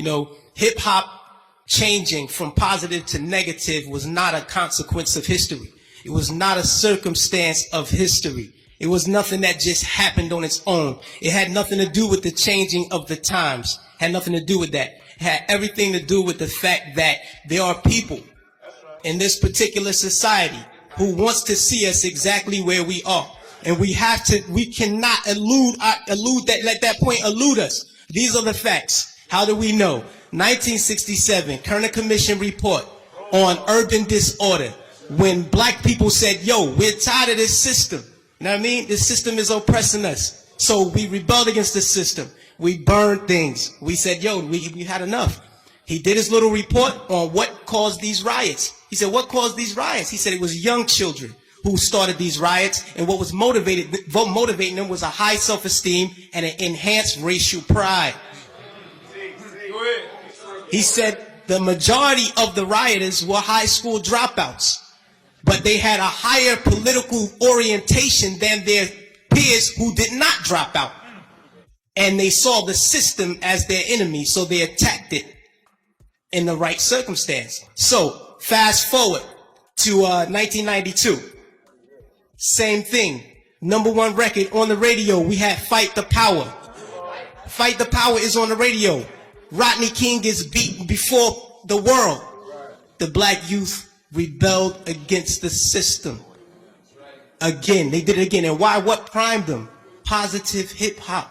You know, hip hop changing from positive to negative was not a consequence of history. It was not a circumstance of history. It was nothing that just happened on its own. It had nothing to do with the changing of the times. It had nothing to do with that. It had everything to do with the fact that there are people in this particular society who wants to see us exactly where we are. And we cannot let that point elude us. These are the facts. How do we know? 1967, Kerner Commission report on urban disorder. When black people said, yo, we're tired of this system. You know what I mean? This system is oppressing us. So we rebelled against the system. We burned things. We said, yo, we had enough. He did his little report on what caused these riots. He said, what caused these riots? He said it was young children who started these riots, and what was motivating them was a high self-esteem and an enhanced racial pride. He said the majority of the rioters were high school dropouts, but they had a higher political orientation than their peers who did not drop out. And they saw the system as their enemy, so they attacked it in the right circumstance. So, fast forward to 1992. Same thing. #1 record on the radio, we had Fight the Power. Fight the Power is on the radio. Rodney King gets beaten before the world. The black youth rebelled against the system. Again, they did it again. And why? What primed them? Positive hip hop.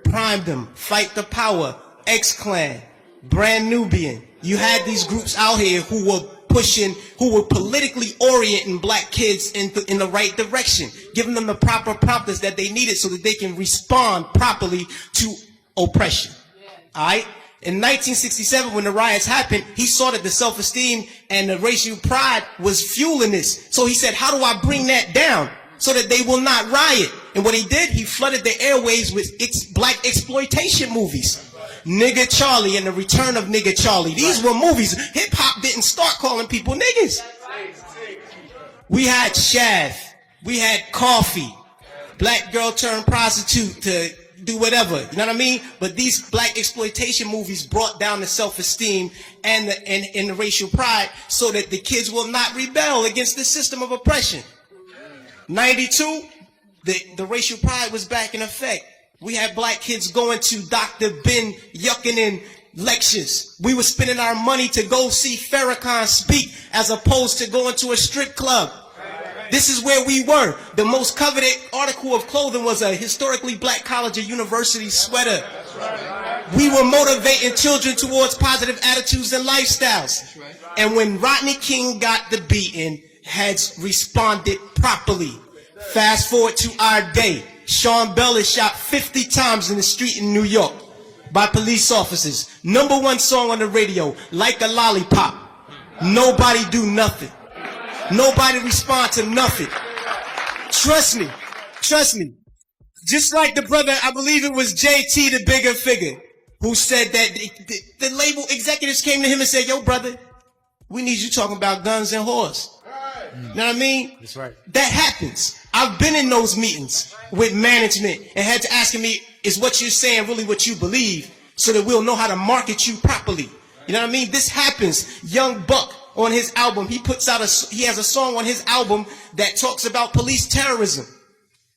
Primed them. Fight the Power, X-Clan, Brand Nubian. You had these groups out here who were pushing, who were politically orienting black kids in the right direction, giving them the proper prompters that they needed so that they can respond properly to oppression. All right? In 1967, when the riots happened, he saw that the self-esteem and the racial pride was fueling this. So he said, how do I bring that down so that they will not riot? And what he did, he flooded the airways with black exploitation movies. Nigga Charlie and the Return of Nigga Charlie. These were movies. Hip-hop didn't start calling people niggas. We had Shaft. We had Coffee. Black girl turned prostitute to do whatever, you know what I mean? But these black exploitation movies brought down the self-esteem and the racial pride so that the kids will not rebel against the system of oppression. 92, the racial pride was back in effect. We had black kids going to Dr. Ben Yuckinin lectures. We were spending our money to go see Farrakhan speak as opposed to going to a strip club. This is where we were. The most coveted article of clothing was a historically black college or university sweater. We were motivating children towards positive attitudes and lifestyles. And when Rodney King got the beating, heads responded properly. Fast forward to our day. Sean Bell is shot 50 times in the street in New York by police officers. #1 song on the radio, Like a Lollipop. Nobody do nothing. Nobody respond to nothing. Trust me. Trust me. Just like the brother, I believe it was JT, the bigger figure, who said that the label executives came to him and said, yo, brother, we need you talking about guns and whores. You know what I mean? That's right. That happens. I've been in those meetings with management and had to ask me, is what you're saying really what you believe so that we'll know how to market you properly? You know what I mean? This happens. Young Buck on his album, he has a song on his album that talks about police terrorism.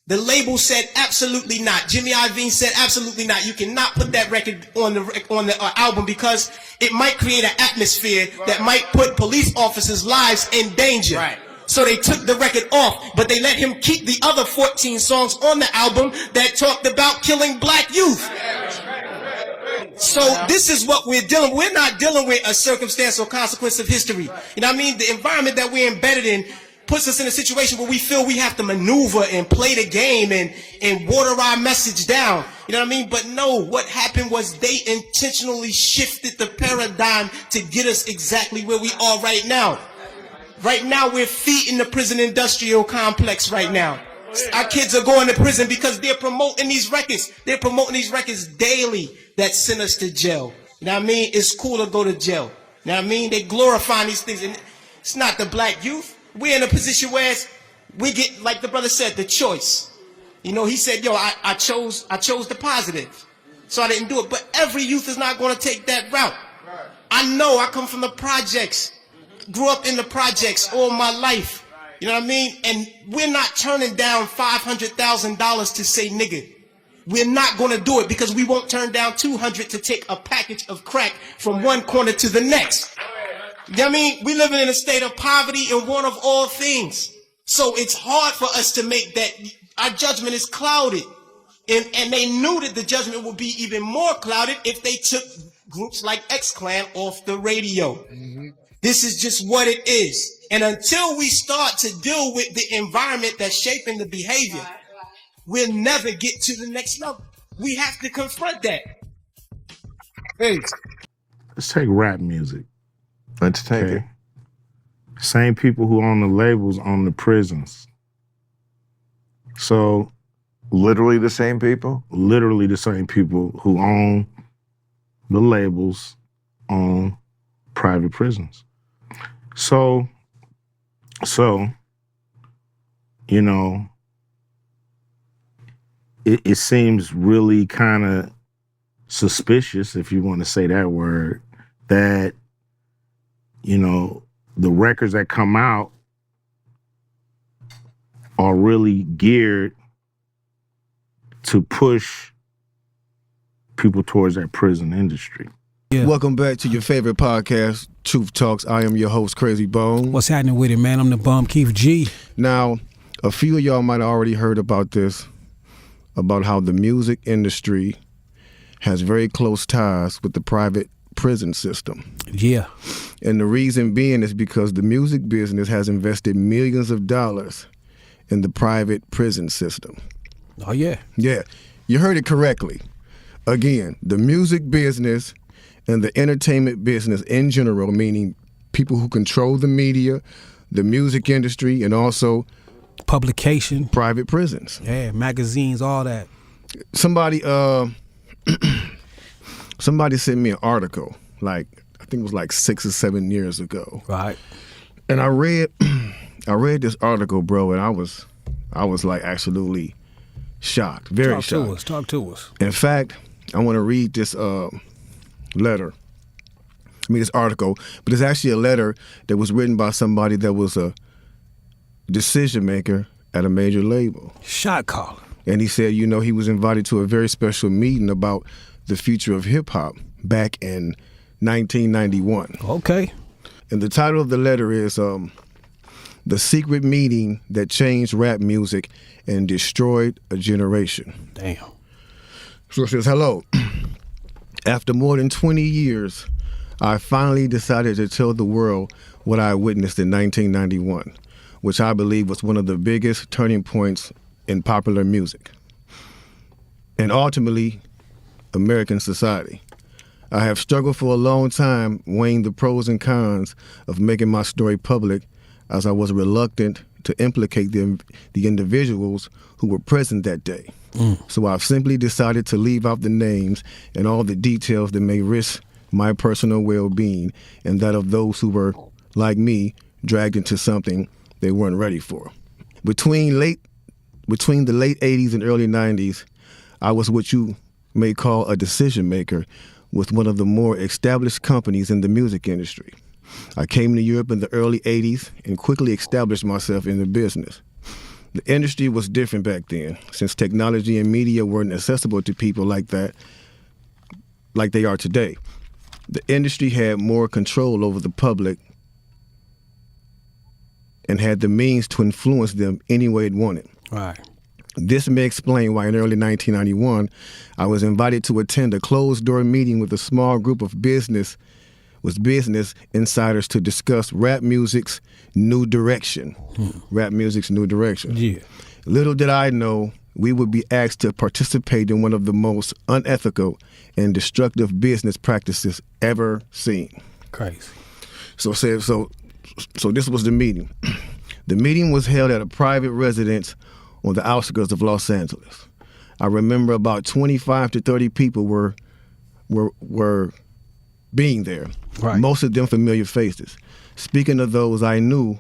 The label said absolutely not. Jimmy Iovine said absolutely not. You cannot put that record on the album because it might create an atmosphere that might put police officers' lives in danger. Right. So they took the record off, but they let him keep the other 14 songs on the album that talked about killing black youth. So this is what we're dealing with. We're not dealing with a circumstance or consequence of history. You know what I mean? The environment that we're embedded in puts us in a situation where we feel we have to maneuver and play the game and water our message down. You know what I mean? But no, what happened was they intentionally shifted the paradigm to get us exactly where we are right now. Right now, we're feeding the prison industrial complex right now. Our kids are going to prison because they're promoting these records. They're promoting these records daily that send us to jail. You know what I mean? It's cool to go to jail. You know what I mean? They glorifying these things. And it's not the black youth. We're in a position where we get, like the brother said, the choice. You know, he said, yo, I chose the positive. So I didn't do it. But every youth is not going to take that route. I know, I come from the projects. Grew up in the projects all my life. You know what I mean? And we're not turning down $500,000 to say nigga. We're not going to do it because we won't turn down $200 to take a package of crack from one corner to the next. You know what I mean? We're living in a state of poverty and want of all things. So it's hard for us to make that. Our judgment is clouded. And they knew that the judgment would be even more clouded if they took groups like X-Clan off the radio. Mm-hmm. This is just what it is. And until we start to deal with the environment that's shaping the behavior, we'll never get to the next level. We have to confront that. Hey, let's take rap music. Let's take it. Same people who own the labels own the prisons. So, literally the same people? Literally the same people who own the labels own private prisons. So, you know, it seems really kind of suspicious, if you want to say that word, that, you know, the records that come out are really geared to push people towards that prison industry. Yeah. Welcome back to your favorite podcast, Truth Talks. I am your host, Crazy Bone. What's happening with it, man? I'm the bum, Keith G. Now, a few of y'all might have already heard about this, about how the music industry has very close ties with the private prison system. Yeah. And the reason being is because the music business has invested millions of dollars in the private prison system. Oh, yeah. Yeah, you heard it correctly. Again, the music business and the entertainment business in general, meaning people who control the media, the music industry, and also publication, private prisons. Yeah, magazines, all that. Somebody sent me an article, like I think it was like 6 or 7 years ago. Right. And I read this article, bro, and I was like absolutely shocked, very shocked. Talk to us. In fact, I want to read this this article, but it's actually a letter that was written by somebody that was a decision maker at a major label. Shot caller. And he said, you know, he was invited to a very special meeting about the future of hip hop back in 1991. Okay. And the title of the letter is The Secret Meeting That Changed Rap Music and Destroyed a Generation. Damn. So it says, hello. After more than 20 years, I finally decided to tell the world what I witnessed in 1991, which I believe was one of the biggest turning points in popular music and ultimately American society. I have struggled for a long time weighing the pros and cons of making my story public, as I was reluctant to implicate the individuals who were present that day. So I've simply decided to leave out the names and all the details that may risk my personal well-being and that of those who were, like me, dragged into something they weren't ready for. Between the late 80s and early 90s, I was what you may call a decision maker with one of the more established companies in the music industry. I came to Europe in the early 80s and quickly established myself in the business. The industry was different back then, since technology and media weren't accessible to people like that, like they are today. The industry had more control over the public and had the means to influence them any way it wanted. Right. This may explain why in early 1991, I was invited to attend a closed-door meeting with a small group of business insiders to discuss rap music's new direction. Rap music's new direction. Yeah. Little did I know we would be asked to participate in one of the most unethical and destructive business practices ever seen. Crazy. So this was the meeting. The meeting was held at a private residence on the outskirts of Los Angeles. I remember about 25 to 30 people were being there. Right. Most of them familiar faces. Speaking of those I knew,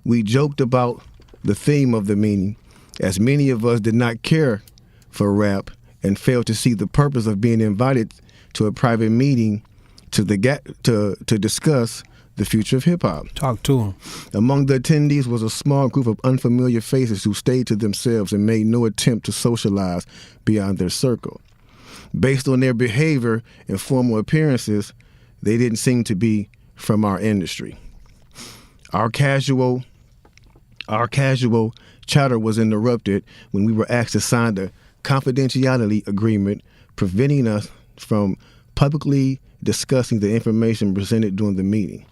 we joked about the theme of the meeting, as many of us did not care for rap and failed to see the purpose of being invited to a private meeting to discuss the future of hip-hop. Talk to him. Among the attendees was a small group of unfamiliar faces who stayed to themselves and made no attempt to socialize beyond their circle. Based on their behavior and formal appearances, they didn't seem to be from our industry. Our casual chatter was interrupted when we were asked to sign the confidentiality agreement, preventing us from publicly discussing the information presented during the meeting.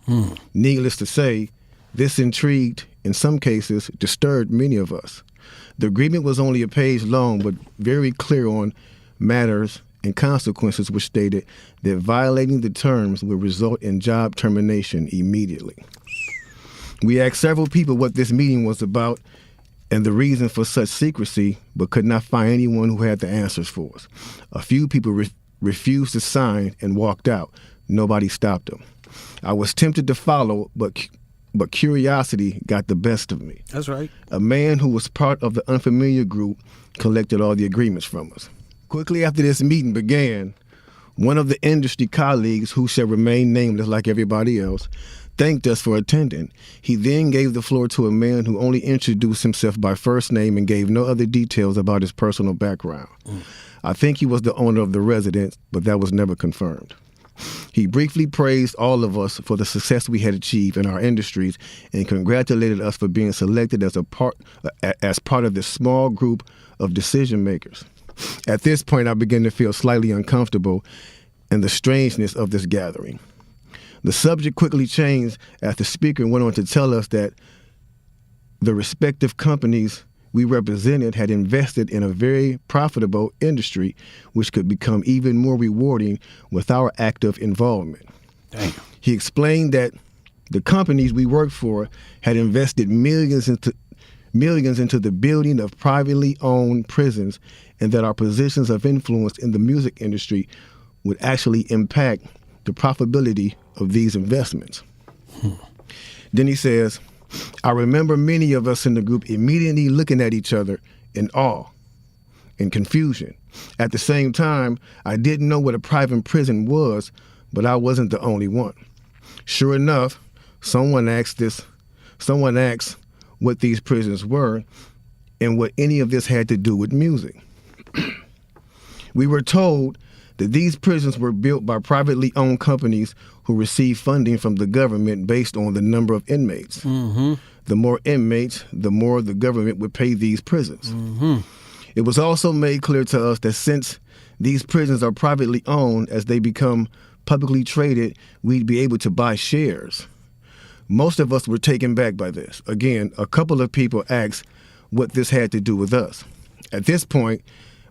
Needless to say, this intrigued, in some cases, disturbed many of us. The agreement was only a page long, but very clear on matters and consequences, which stated that violating the terms would result in job termination immediately. We asked several people what this meeting was about and the reason for such secrecy, but could not find anyone who had the answers for us. A few people refused to sign and walked out. Nobody stopped them. I was tempted to follow, but curiosity got the best of me. That's right. A man who was part of the unfamiliar group collected all the agreements from us. Quickly after this meeting began, one of the industry colleagues, who shall remain nameless like everybody else, thanked us for attending. He then gave the floor to a man who only introduced himself by first name and gave no other details about his personal background. I think he was the owner of the residence, but that was never confirmed. He briefly praised all of us for the success we had achieved in our industries and congratulated us for being selected as part of this small group of decision makers. At this point, I began to feel slightly uncomfortable in the strangeness of this gathering. The subject quickly changed as the speaker went on to tell us that the respective companies we represented had invested in a very profitable industry, which could become even more rewarding with our active involvement. Damn. He explained that the companies we worked for had invested millions into the building of privately owned prisons, and that our positions of influence in the music industry would actually impact the profitability of these investments. Then he says, I remember many of us in the group immediately looking at each other in awe and confusion. At the same time, I didn't know what a private prison was, but I wasn't the only one. Sure enough, someone asked what these prisons were and what any of this had to do with music. We were told that these prisons were built by privately owned companies who received funding from the government based on the number of inmates. The more inmates, the more the government would pay these prisons. It was also made clear to us that since these prisons are privately owned, as they become publicly traded, we'd be able to buy shares. Most of us were taken back by this. Again, a couple of people asked what this had to do with us. At this point,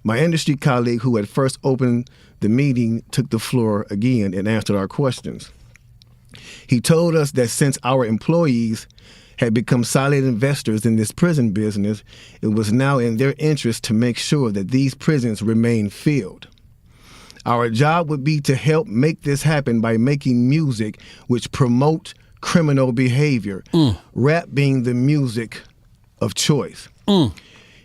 my industry colleague who had first opened the meeting took the floor again and answered our questions. He told us that since our employees had become silent investors in this prison business, it was now in their interest to make sure that these prisons remained filled. Our job would be to help make this happen by making music which promote criminal behavior, rap being the music of choice.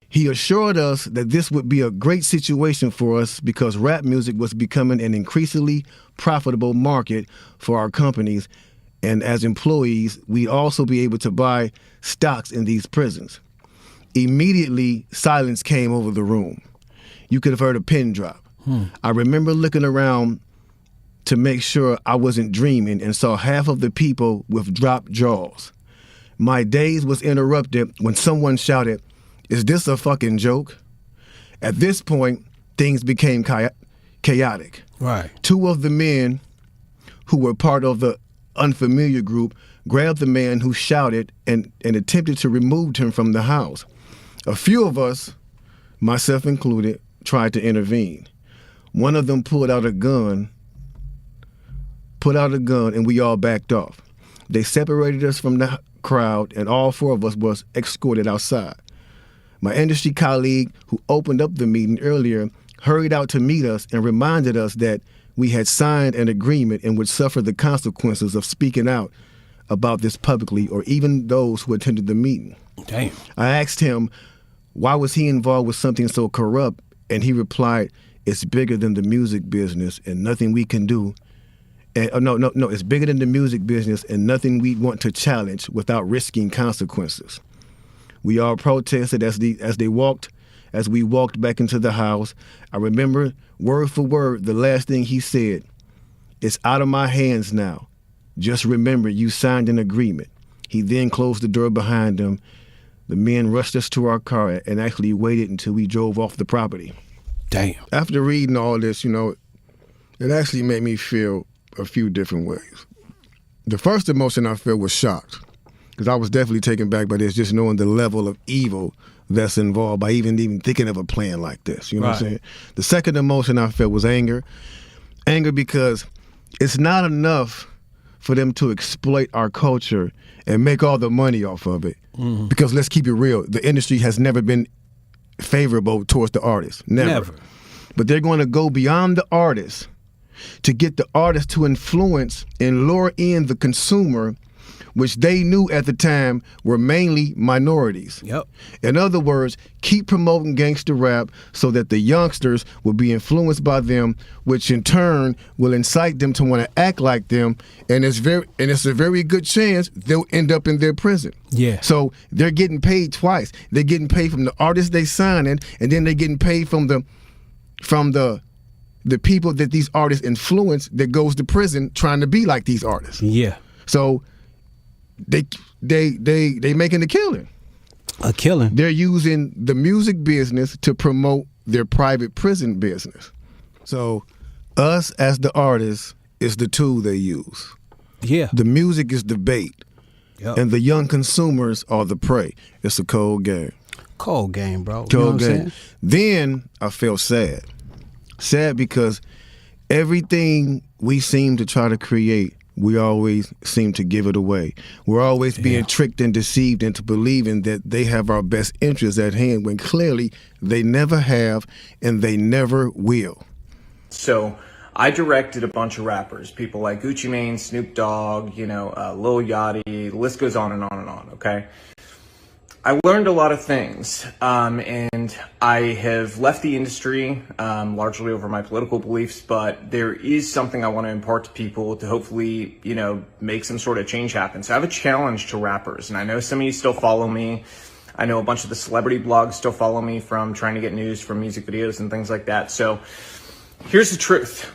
He assured us that this would be a great situation for us because rap music was becoming an increasingly profitable market for our companies, and as employees, we'd also be able to buy stocks in these prisons. Immediately, silence came over the room. You could have heard a pin drop. I remember looking around to make sure I wasn't dreaming and saw half of the people with dropped jaws. My daze was interrupted when someone shouted, "Is this a fucking joke?" At this point, things became chaotic. Right. Two of the men who were part of the unfamiliar group grabbed the man who shouted and attempted to remove him from the house. A few of us, myself included, tried to intervene. One of them pulled out a gun, and we all backed off. They separated us from the crowd, and all four of us was escorted outside. My industry colleague, who opened up the meeting earlier, hurried out to meet us and reminded us that we had signed an agreement and would suffer the consequences of speaking out about this publicly, or even those who attended the meeting. Damn. I asked him, why was he involved with something so corrupt? And he replied, it's bigger than the music business and nothing we can do. And, no, it's bigger than the music business and nothing we want to challenge without risking consequences. We all protested as we walked back into the house. I remember word for word the last thing he said. It's out of my hands now. Just remember you signed an agreement. He then closed the door behind him. The men rushed us to our car and actually waited until we drove off the property. Damn. After reading all this, it actually made me feel a few different ways. The first emotion I felt was shocked, because I was definitely taken back by this, just knowing the level of evil that's involved by even thinking of a plan like this. You know what I'm saying? The second emotion I felt was anger. Anger because it's not enough for them to exploit our culture and make all the money off of it. Mm-hmm. Because let's keep it real, the industry has never been favorable towards the artist. Never. But they're going to go beyond the artist to get the artist to influence and lure in the consumer, which they knew at the time were mainly minorities. Yep. In other words, keep promoting gangster rap so that the youngsters will be influenced by them, which in turn will incite them to want to act like them, and it's a very good chance they'll end up in their prison. Yeah. So they're getting paid twice. They're getting paid from the artists they signing, and then they're getting paid from the people that these artists influence that goes to prison trying to be like these artists. Yeah. So they making a killing. A killing. They're using the music business to promote their private prison business. So us as the artists is the tool they use. Yeah. The music is the bait. Yep. And the young consumers are the prey. It's a cold game. Cold game, bro. Cold you know what I'm game. saying? Then I felt sad. Sad because everything we seem to try to create, we always seem to give it away. We're always being tricked and deceived into believing that they have our best interests at hand when clearly they never have and they never will. So I directed a bunch of rappers, people like Gucci Mane, Snoop Dogg, Lil Yachty, the list goes on and on and on, okay? I learned a lot of things, and I have left the industry largely over my political beliefs, but there is something I want to impart to people to hopefully, make some sort of change happen. So I have a challenge to rappers, and I know some of you still follow me. I know a bunch of the celebrity blogs still follow me from trying to get news from music videos and things like that. So here's the truth.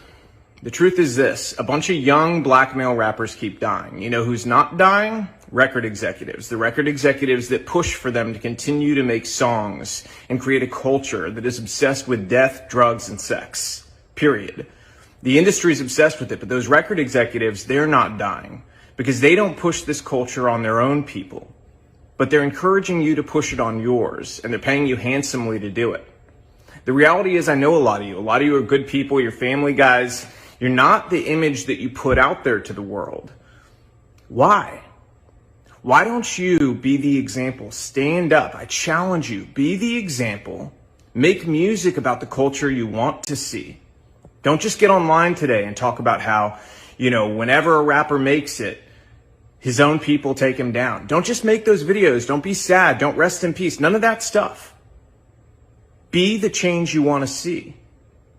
The truth is this. A bunch of young black male rappers keep dying. You know who's not dying? Record executives. The record executives that push for them to continue to make songs and create a culture that is obsessed with death, drugs, and sex. Period. The industry is obsessed with it, but those record executives, they're not dying because they don't push this culture on their own people, but they're encouraging you to push it on yours, and they're paying you handsomely to do it. The reality is, I know a lot of you. A lot of you are good people. You're family guys. You're not the image that you put out there to the world. Why? Why don't you be the example? Stand up. I challenge you. Be the example. Make music about the culture you want to see. Don't just get online today and talk about how, whenever a rapper makes it, his own people take him down. Don't just make those videos. Don't be sad. Don't rest in peace. None of that stuff. Be the change you want to see.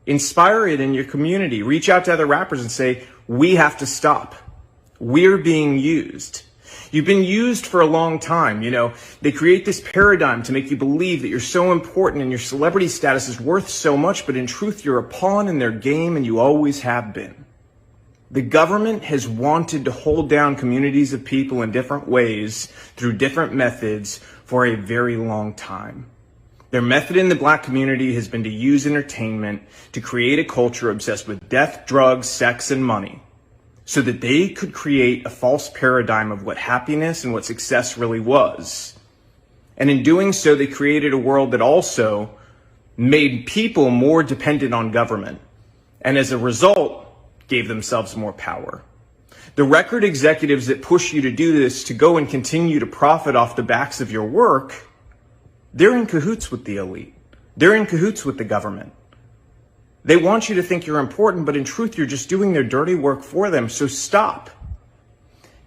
Inspire it in your community. Reach out to other rappers and say, we have to stop. We're being used. You've been used for a long time. They create this paradigm to make you believe that you're so important and your celebrity status is worth so much, but in truth, you're a pawn in their game and you always have been. The government has wanted to hold down communities of people in different ways through different methods for a very long time. Their method in the black community has been to use entertainment to create a culture obsessed with death, drugs, sex, and money, so that they could create a false paradigm of what happiness and what success really was. And in doing so, they created a world that also made people more dependent on government, and as a result, gave themselves more power. The record executives that push you to do this, to go and continue to profit off the backs of your work, they're in cahoots with the elite. They're in cahoots with the government. They want you to think you're important, but in truth, you're just doing their dirty work for them, so stop.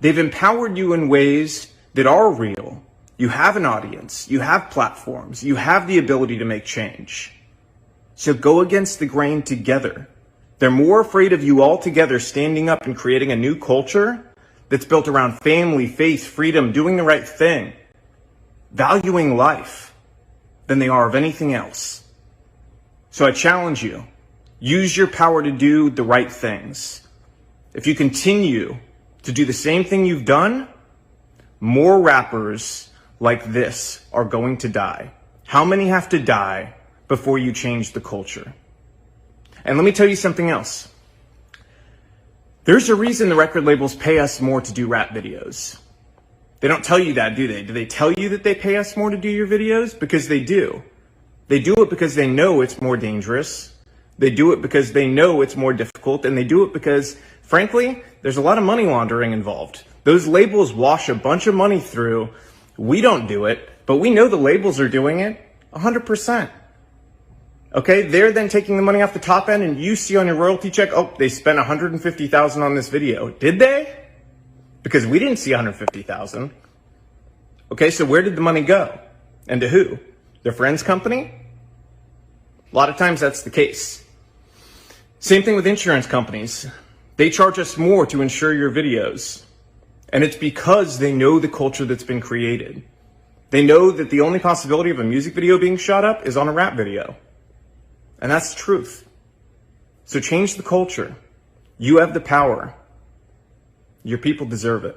They've empowered you in ways that are real. You have an audience. You have platforms. You have the ability to make change. So go against the grain together. They're more afraid of you all together standing up and creating a new culture that's built around family, faith, freedom, doing the right thing, valuing life, than they are of anything else. So I challenge you, use your power to do the right things. If you continue to do the same thing you've done, more rappers like this are going to die. How many have to die before you change the culture? And let me tell you something else. There's a reason the record labels pay us more to do rap videos. They don't tell you that, do they? Do they tell you that they pay us more to do your videos? Because they do. They do it because they know it's more dangerous. They do it because they know it's more difficult. And they do it because, frankly, there's a lot of money laundering involved. Those labels wash a bunch of money through. We don't do it, but we know the labels are doing it 100%. Okay, they're then taking the money off the top end, and you see on your royalty check, oh, they spent $150,000 on this video. Did they? Because we didn't see $150,000. Okay, so where did the money go? And to who? Their friend's company? A lot of times that's the case. Same thing with insurance companies. They charge us more to insure your videos. And it's because they know the culture that's been created. They know that the only possibility of a music video being shot up is on a rap video. And that's the truth. So change the culture. You have the power. Your people deserve it.